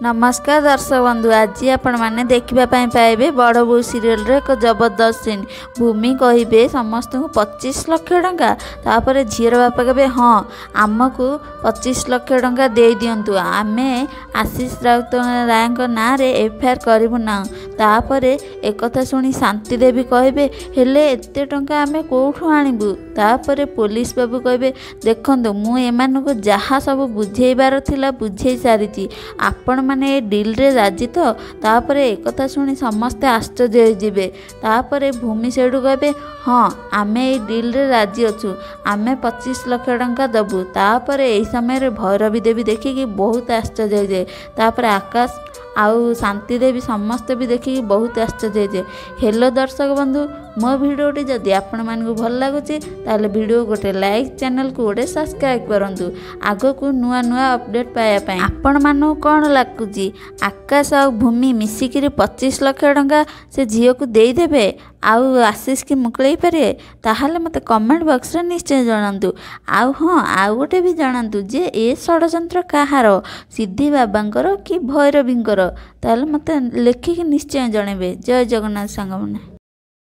नमस्कार दर्शक बंधु, आज आपण मैंने देखा पाइबे बड़ बो सीरियल रे एक जबरदस्त सीन। भूमि कहे समस्त को 25 लाख टंका, तापर झीर बापा कहे हाँ आमको 25 लाख टंका दे दिंतु, आमे आशीष राउत राय ना रे एफआईआर करूँ ना। तापर एक शुणी शांति देवी कहे हेले एते टंका आमे कोठू आणबू। तापर पुलिस बाबू कहे देखंतु मु एमानकु जहाँ सब बुझेबार थिला बुझे सारी, आपण माने डील रे राजी तो। तापर एक शुणी समस्ते आश्चर्य होइजिबे। तापर भूमि सेठू कहे हाँ आमे ए डील रे राजी अच्छु, आमे 25 लाख टंका दबू। तापर एही समय भैरवी देवी देखिकी बहुत आश्चर्य हो जाए। तापर आकाश आउ शांति देवी समस्ते भी देखिकी बहुत आश्चर्य हो जाए। हेलो दर्शक बंधु, मो भिडियोटी जदि आपण मानकु भल लागुची ताले भिडियो गोटे लाइक, चैनल को गोटे सब्सक्राइब करंतु आगो को नुआ नुआ अपडेट पाया पाए। आपण मानु कोन लागुची आकाश आ भूमि मिसिकिरी 25 लाख टंका से झील को दे देबे आउ आशीष की मुकलई पारे? ताहले मते कमेंट बॉक्स रे निश्चय जणांतु। आउ हाँ आउ गोटे भी जणांतु जे ए षडयंत्र काहार, सिद्धि बाबांकर कि भैरवींकर? ताहले मते लेखिकी निश्चय जणेबे। जय जगन्नाथ सांगमने।